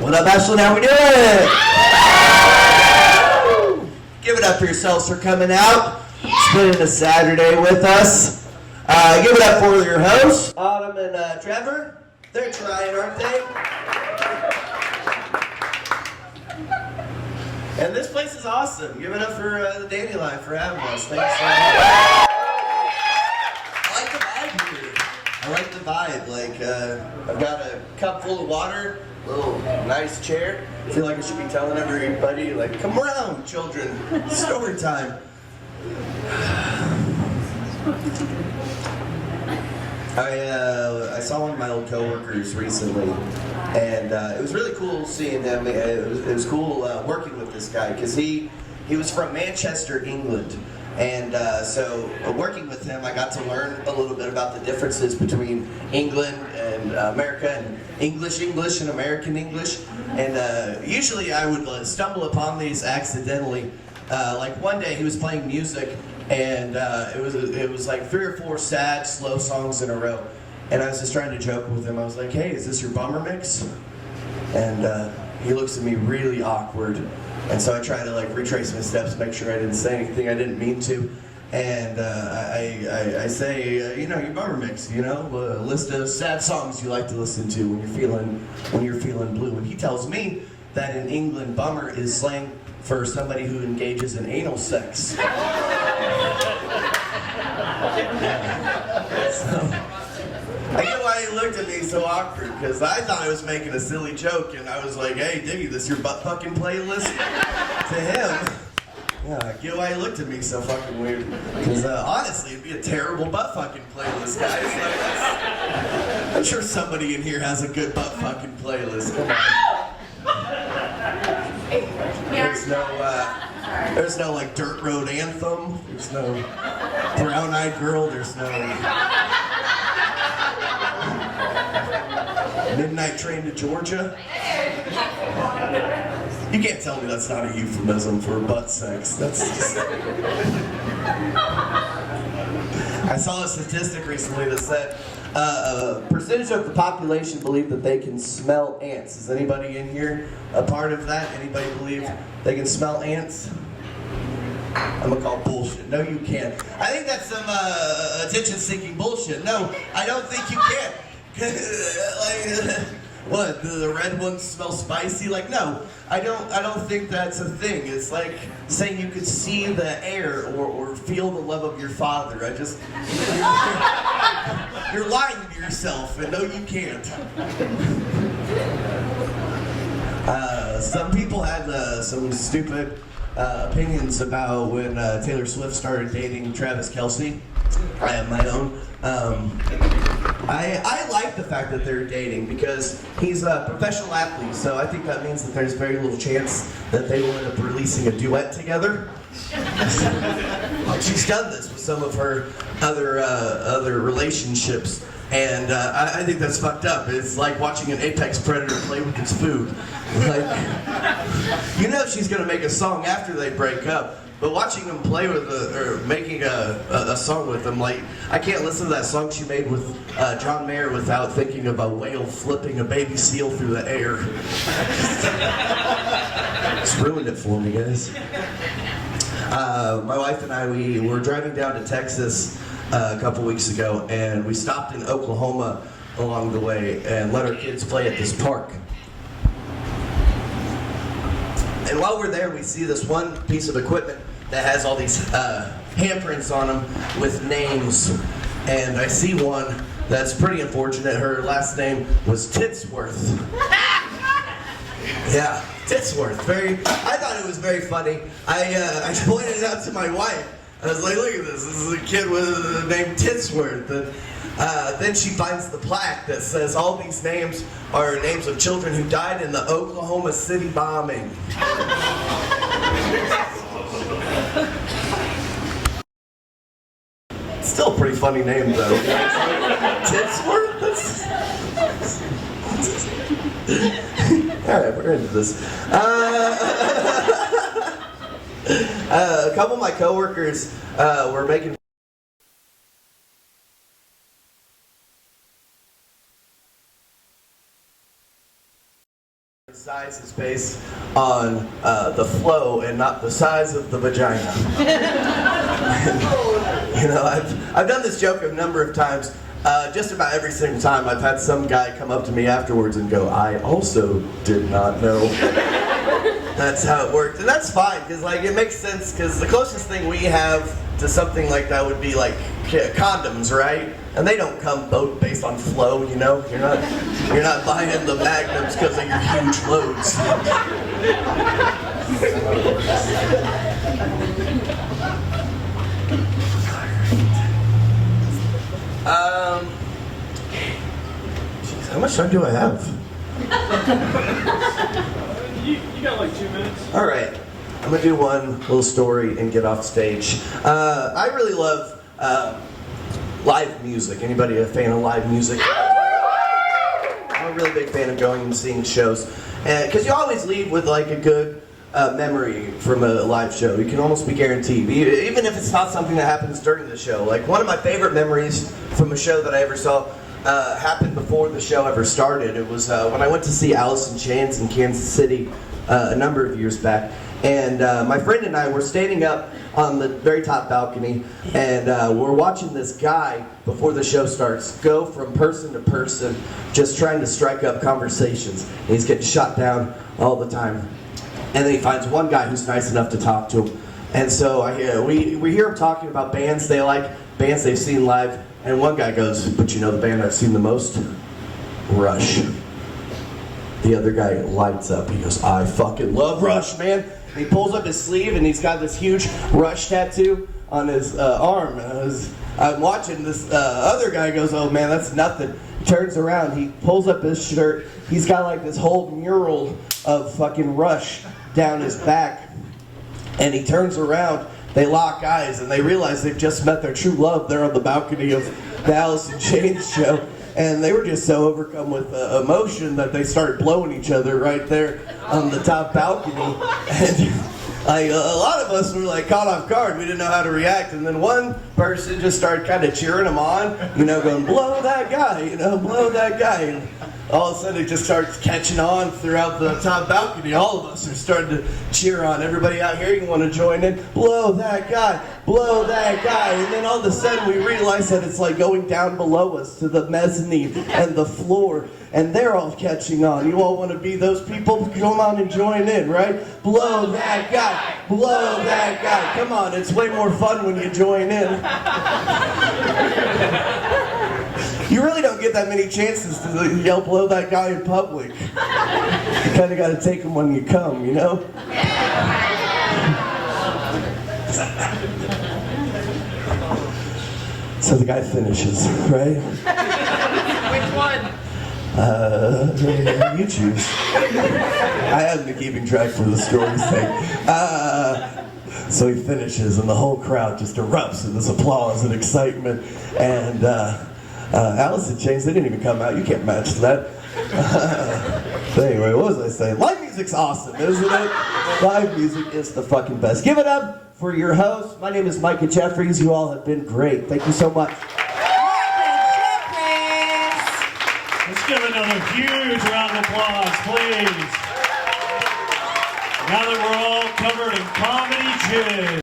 What up, Ashland? How we doing? Give it up for yourselves for coming out, spending a Saturday with us. Give it up for your hosts, Autumn and Trevor. They're trying, aren't they? And this place is awesome. Give it up for the Dandylion for having us. Thanks so much. I like the vibe here. I like the vibe. Like, I've got a cup full of water, a little nice chair. I feel like I should be telling everybody, like, come around, children. Story time. I saw one of my old coworkers recently, and it was really cool seeing them. It was cool working with this guy because he was from Manchester, England, and so working with him, I got to learn a little bit about the differences between England and America, and English and American English. And usually I would stumble upon these accidentally. Like one day he was playing music, and it was like 3 or 4 sad, slow songs in a row. And I was just trying to joke with him. I was like, "Hey, is this your bummer mix?" And he looks at me really awkward. And so I try to like retrace my steps, make sure I didn't say anything I didn't mean to. And I say, your bummer mix, a list of sad songs you like to listen to when you're feeling blue. And he tells me that in England, bummer is slang for somebody who engages in anal sex. So, I get why he looked at me so awkward, because I thought I was making a silly joke, and I was like, "Hey, Diggy, this your butt fucking playlist?" To him. Yeah, I get why he looked at me so fucking weird. Because honestly, it'd be a terrible butt fucking playlist, guys. Like, I'm sure somebody in here has a good butt fucking playlist. Come on. There's no like Dirt Road Anthem. There's no Brown Eyed Girl. There's no Midnight Train to Georgia. You can't tell me that's not a euphemism for butt sex. That's just... I saw a statistic recently that said a percentage of the population believe that they can smell ants. Is anybody in here a part of that? Anybody believe they can smell ants? I'm gonna call bullshit. No, you can't. I think that's some attention-seeking bullshit. No, I don't think you can. What? The red ones smell spicy? Like, no, I don't think that's a thing. It's like saying you could see the air or feel the love of your father. You're lying to yourself, and no, you can't. Some people had some stupid opinions about when Taylor Swift started dating Travis Kelce. I have my own. I like the fact that they're dating because he's a professional athlete, so I think that means that there's very little chance that they will end up releasing a duet together. Like, she's done this with some of her other relationships, and I think that's fucked up. It's like watching an apex predator play with its food. Like, she's gonna make a song after they break up. But watching them play with or making a song with them, like, I can't listen to that song she made with John Mayer without thinking of a whale flipping a baby seal through the air. It's ruined it for me, guys. My wife and I, we were driving down to Texas a couple weeks ago, and we stopped in Oklahoma along the way and let our kids play at this park. And while we're there, we see this one piece of equipment that has all these handprints on them with names. And I see one that's pretty unfortunate. Her last name was Titsworth. Yeah, Titsworth. I thought it was very funny. I pointed it out to my wife. I was like, "Look at this. This is a kid with the name Titsworth." And then she finds the plaque that says all these names are names of children who died in the Oklahoma City bombing. Still a pretty funny name, though. Titsworth? Alright, we're into this. A couple of my coworkers were making The size is based on the flow and not the size of the vagina. You know, I've done this joke a number of times. Just about every single time I've had some guy come up to me afterwards and go, I also did not know that's how it worked. And that's fine, because like it makes sense, because the closest thing we have to something like that would be like condoms, right? And they don't come based on flow, you know? You're not buying the magnums because of your huge loads. Geez, how much time do I have? You got like 2 minutes. All right, I'm gonna do one little story and get off stage. I really love live music. Anybody a fan of live music? I'm a really big fan of going and seeing shows, because you always leave with like a good memory from a live show. You can almost be guaranteed, even if it's not something that happens during the show. Like one of my favorite memories from a show that I ever saw happened before the show ever started. It was when I went to see Alice in Chains in Kansas City a number of years back. And my friend and I were standing up on the very top balcony, and we're watching this guy, before the show starts, go from person to person, just trying to strike up conversations. And he's getting shot down all the time. And then he finds one guy who's nice enough to talk to him. And so we hear him talking about bands they like, bands they've seen live, and one guy goes, but you know the band I've seen the most? Rush. The other guy lights up. He goes, I fucking love Rush, man. And he pulls up his sleeve and he's got this huge Rush tattoo on his arm. And I'm watching this other guy goes, oh man, that's nothing. He turns around, he pulls up his shirt. He's got like this whole mural of fucking Rush down his back. And he turns around, they lock eyes, and they realize they've just met their true love there on the balcony of the Alice in Chains show. And they were just so overcome with emotion that they started blowing each other right there on the top balcony. And like a lot of us were like caught off guard. We didn't know how to react. And then one person just started kind of cheering him on, you know, going, blow that guy, you know, blow that guy. And all of a sudden it just starts catching on throughout the top balcony. All of us are starting to cheer on. Everybody out here, you want to join in? Blow that guy, blow that guy. And then all of a sudden we realize that it's like going down below us to the mezzanine and the floor. And they're all catching on. You all want to be those people? Come on and join in, right? Blow that guy, blow that guy. Come on, it's way more fun when you join in. You really don't get that many chances to yell blow that guy in public. You kind of got to take them when you come, you know? So the guy finishes, right? Which one? You choose. I haven't been keeping track for the story's sake. So he finishes, and the whole crowd just erupts in this applause and excitement. And Alice in Chains, they didn't even come out. You can't match that. But anyway, what was I saying? Live music's awesome, isn't it? Live music is the fucking best. Give it up for your host. My name is Micah Jeffries. You all have been great. Thank you so much. Let's give another huge round of applause, please. Now that we're all covered in comedy jizz.